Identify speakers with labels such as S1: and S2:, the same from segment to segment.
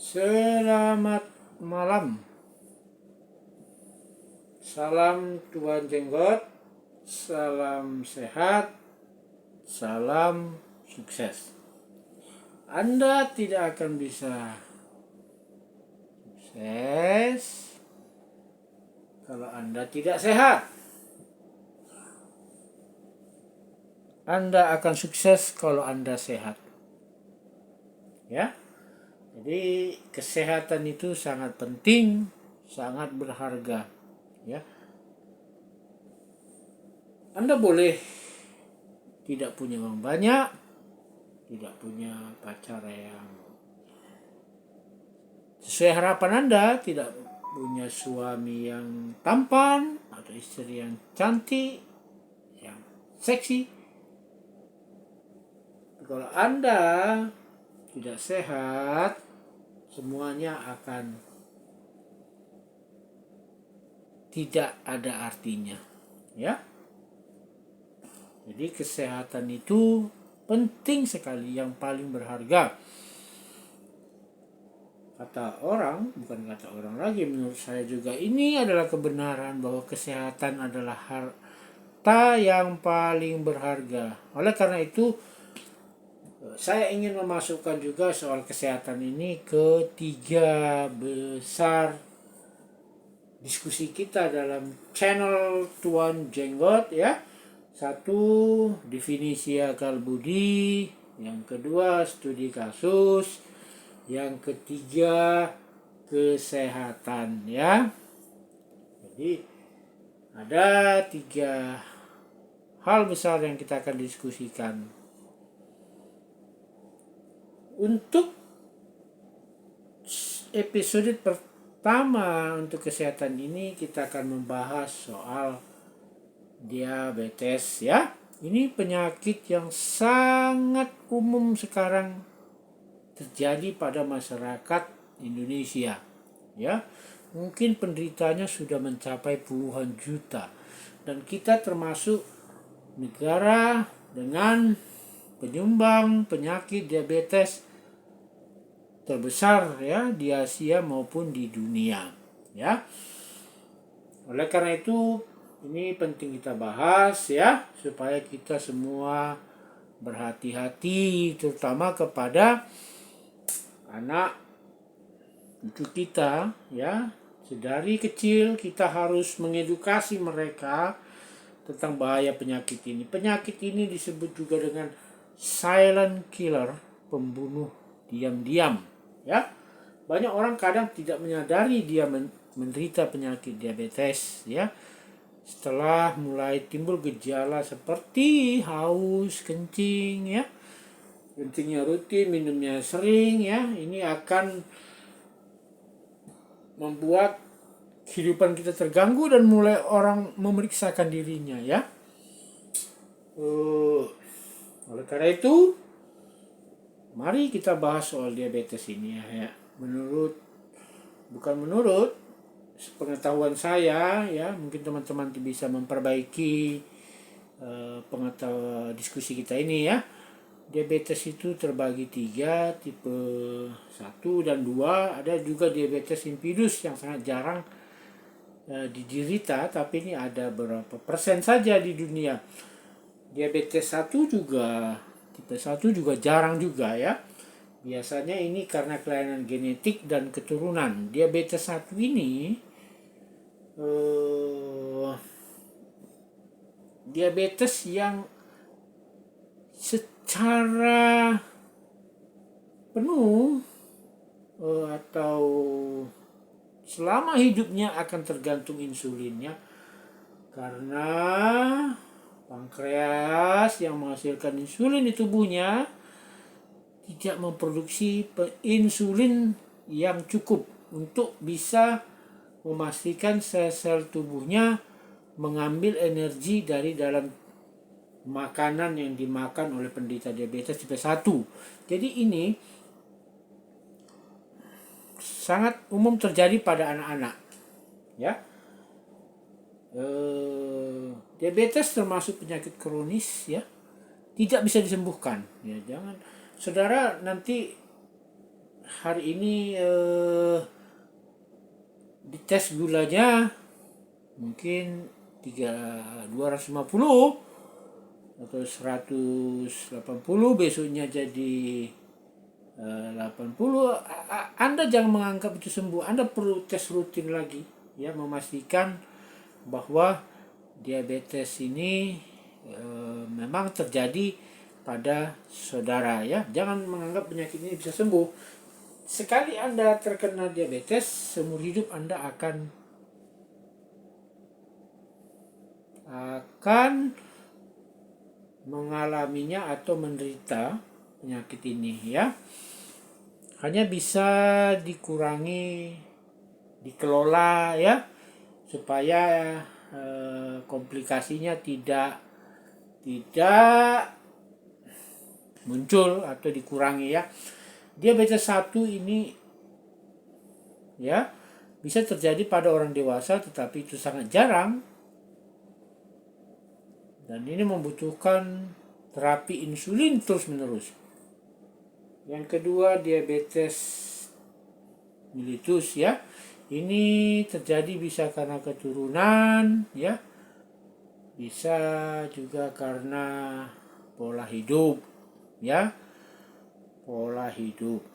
S1: Selamat malam. Salam Tuan Jenggot, salam sehat, salam sukses. Anda tidak akan bisa sukses kalau Anda tidak sehat. Anda akan sukses kalau Anda sehat. Ya. Jadi kesehatan itu sangat penting, sangat berharga, ya. Anda boleh tidak punya uang banyak, tidak punya pacar yang sesuai harapan Anda, tidak punya suami yang tampan atau istri yang cantik, yang seksi. Kalau Anda tidak sehat, semuanya akan tidak ada artinya, ya. Jadi kesehatan itu penting sekali, yang paling berharga. Kata orang, bukan kata orang lagi, menurut saya juga ini adalah kebenaran bahwa kesehatan adalah harta yang paling berharga. Oleh karena itu, saya ingin memasukkan juga soal kesehatan ini ke 3 besar diskusi kita dalam channel Tuan Jenggot, ya. 1, definisi akal budi. Yang kedua, studi kasus. Yang ketiga, kesehatan, ya. Jadi ada 3 hal besar yang kita akan diskusikan. Untuk episode pertama untuk kesehatan ini, kita akan membahas soal diabetes, ya. Ini penyakit yang sangat umum sekarang terjadi pada masyarakat Indonesia, ya. Mungkin penderitanya sudah mencapai puluhan juta, dan kita termasuk negara dengan penyumbang penyakit diabetes terbesar, ya, di Asia maupun di dunia, ya. Oleh karena itu ini penting kita bahas, ya, supaya kita semua berhati-hati, terutama kepada anak cucu kita, ya. Sedari kecil kita harus mengedukasi mereka tentang bahaya penyakit ini. Penyakit ini disebut juga dengan silent killer, pembunuh diam-diam, ya. Banyak orang kadang tidak menyadari dia menderita penyakit diabetes, ya. Setelah mulai timbul gejala seperti haus, kencing, ya. Kencingnya rutin, minumnya sering, ya. Ini akan membuat kehidupan kita terganggu dan mulai orang memeriksakan dirinya, ya. Oleh karena itu, mari kita bahas soal diabetes ini, ya. Bukan menurut pengetahuan saya, ya, mungkin teman-teman bisa memperbaiki pengetahuan diskusi kita ini, ya. Diabetes itu terbagi 3, tipe 1 dan 2. Ada juga diabetes insipidus yang sangat jarang diderita, tapi ini ada berapa persen saja di dunia. Diabetes 1 juga, tipe 1 juga jarang juga, ya. Biasanya ini karena kelainan genetik dan keturunan. Diabetes 1 ini diabetes yang secara penuh atau selama hidupnya akan tergantung insulinnya, karena pankreas yang menghasilkan insulin di tubuhnya tidak memproduksi insulin yang cukup untuk bisa memastikan sel-sel tubuhnya mengambil energi dari dalam makanan yang dimakan oleh penderita diabetes tipe 1. Jadi ini sangat umum terjadi pada anak-anak, ya. Diabetes termasuk penyakit kronis, ya, tidak bisa disembuhkan, ya. Jangan saudara nanti hari ini dites gulanya mungkin 250 atau 180, besoknya jadi 80. Anda jangan menganggap itu sembuh. Anda perlu tes rutin lagi, ya, memastikan bahwa diabetes ini memang terjadi pada saudara, ya. Jangan menganggap penyakit ini bisa sembuh. Sekali Anda terkena diabetes, seumur hidup Anda akan mengalaminya atau menderita penyakit ini, ya. Hanya bisa dikurangi, dikelola, ya, supaya komplikasinya tidak muncul atau dikurangi, ya. Diabetes 1 ini, ya, bisa terjadi pada orang dewasa, tetapi itu sangat jarang. Dan ini membutuhkan terapi insulin terus-menerus. Yang kedua, diabetes mellitus, ya. Ini terjadi bisa karena keturunan, ya. Bisa juga karena pola hidup, ya. Pola hidup.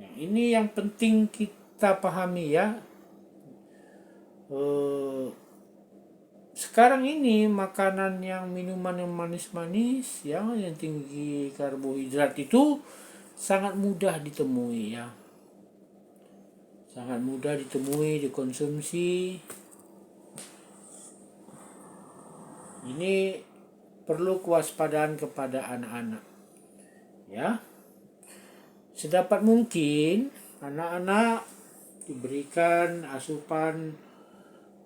S1: Nah, ini yang penting kita pahami, ya. Sekarang ini makanan minuman yang manis-manis, ya, yang tinggi karbohidrat itu sangat mudah ditemui, ya. Sangat mudah ditemui, dikonsumsi. Ini perlu kewaspadaan kepada anak-anak, ya. Sedapat mungkin anak-anak diberikan asupan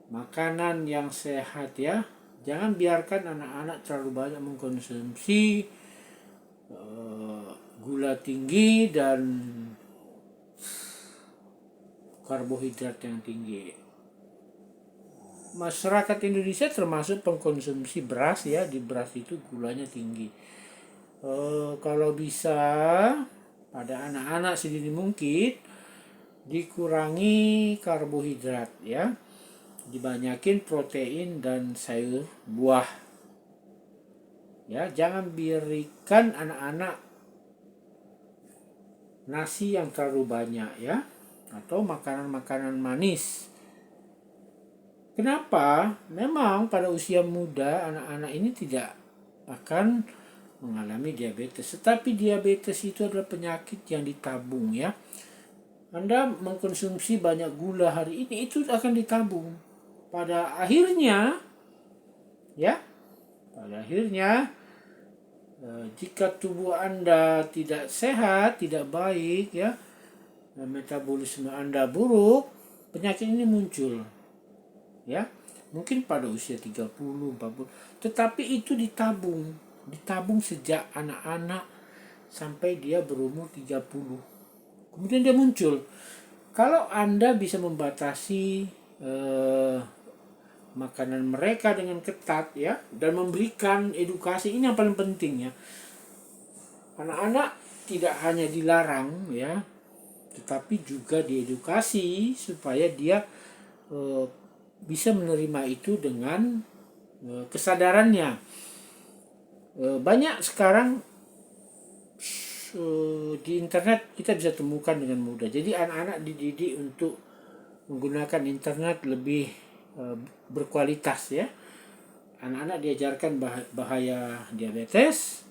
S1: makanan yang sehat, ya. Jangan biarkan anak-anak terlalu banyak mengkonsumsi gula tinggi dan karbohidrat yang tinggi. Masyarakat Indonesia termasuk pengkonsumsi beras, ya. Di beras itu gulanya tinggi. Kalau bisa pada anak-anak sedini mungkin dikurangi karbohidrat, ya. Dibanyakin protein dan sayur buah, ya. Jangan biarkan anak-anak nasi yang terlalu banyak, ya, atau makanan-makanan manis. Kenapa? Memang pada usia muda anak-anak ini tidak akan mengalami diabetes, tetapi diabetes itu adalah penyakit yang ditabung, ya. Anda mengkonsumsi banyak gula hari ini, itu akan ditabung. Pada akhirnya, ya, jika tubuh Anda tidak sehat, tidak baik, ya, metabolisme Anda buruk, penyakit ini muncul, ya. Mungkin pada usia 30, 40, tetapi itu ditabung sejak anak-anak sampai dia berumur 30. Kemudian dia muncul. Kalau Anda bisa membatasi makanan mereka dengan ketat, ya, dan memberikan edukasi, ini yang paling penting, ya. Anak-anak tidak hanya dilarang, ya, tetapi juga diedukasi supaya dia bisa menerima itu dengan kesadarannya. Banyak sekarang di internet kita bisa temukan dengan mudah. Jadi anak-anak dididik untuk menggunakan internet lebih berkualitas, ya. Anak-anak diajarkan bahaya diabetes.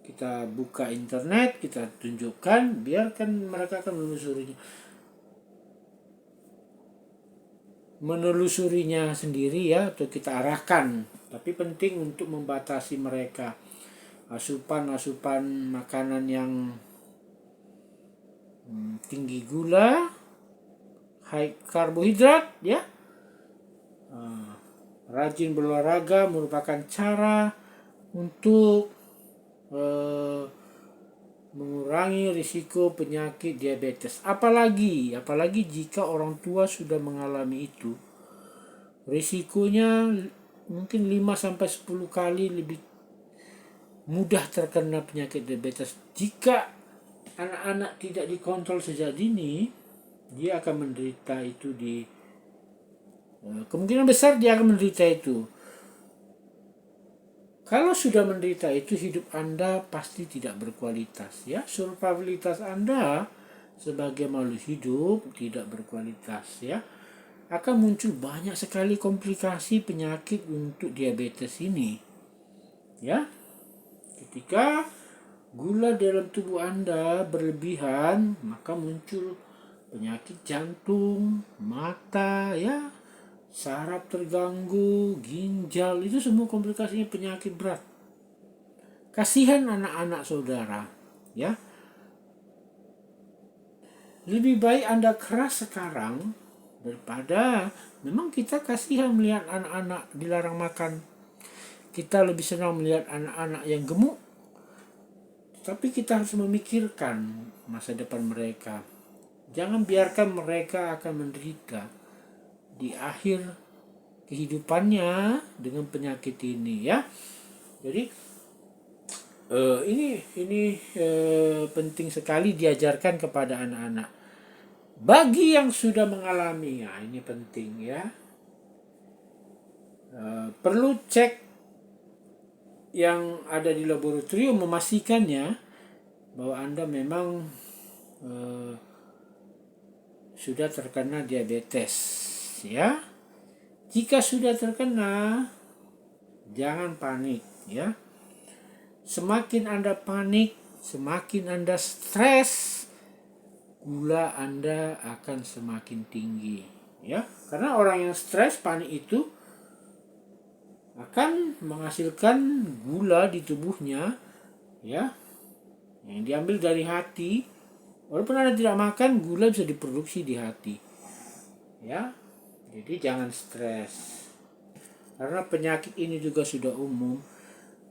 S1: Kita buka internet, kita tunjukkan, biarkan mereka akan menelusurinya sendiri, ya, atau kita arahkan. Tapi penting untuk membatasi mereka. Asupan makanan yang tinggi gula, high karbohidrat, ya. Rajin berolahraga merupakan cara untuk mengurangi risiko penyakit diabetes. Apalagi jika orang tua sudah mengalami itu, risikonya mungkin 5-10 kali lebih mudah terkena penyakit diabetes. Jika anak-anak tidak dikontrol sejak dini, dia akan menderita itu kemungkinan besar dia akan menderita itu. Kalau sudah menderita itu, hidup Anda pasti tidak berkualitas, ya. Survivalitas Anda sebagai makhluk hidup tidak berkualitas, ya. Akan muncul banyak sekali komplikasi penyakit untuk diabetes ini, ya. Ketika gula dalam tubuh Anda berlebihan, maka muncul penyakit jantung, mata, ya, saraf terganggu, ginjal, itu semua komplikasinya penyakit berat. Kasihan anak-anak saudara, ya. Lebih baik Anda keras sekarang daripada memang kita kasihan melihat anak-anak dilarang makan. Kita lebih senang melihat anak-anak yang gemuk. Tapi kita harus memikirkan masa depan mereka. Jangan biarkan mereka akan menderita di akhir kehidupannya dengan penyakit ini, ya. Jadi ini penting sekali diajarkan kepada anak-anak. Bagi yang sudah mengalami, ya, ini penting, ya. Perlu cek yang ada di laboratorium, memastikannya bahwa Anda memang sudah terkena diabetes, ya. Jika sudah terkena, jangan panik, ya. Semakin Anda panik, semakin Anda stres, gula Anda akan semakin tinggi, ya. Karena orang yang stres, panik itu akan menghasilkan gula di tubuhnya, ya, yang diambil dari hati. Walaupun Anda tidak makan, gula bisa diproduksi di hati, ya. Jadi jangan stres, karena penyakit ini juga sudah umum.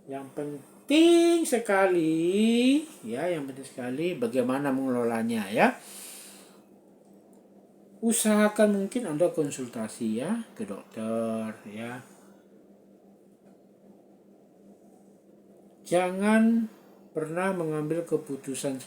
S1: Yang penting sekali, ya, bagaimana mengelolanya, ya. Usahakan mungkin Anda konsultasi, ya, ke dokter, ya. Jangan pernah mengambil keputusan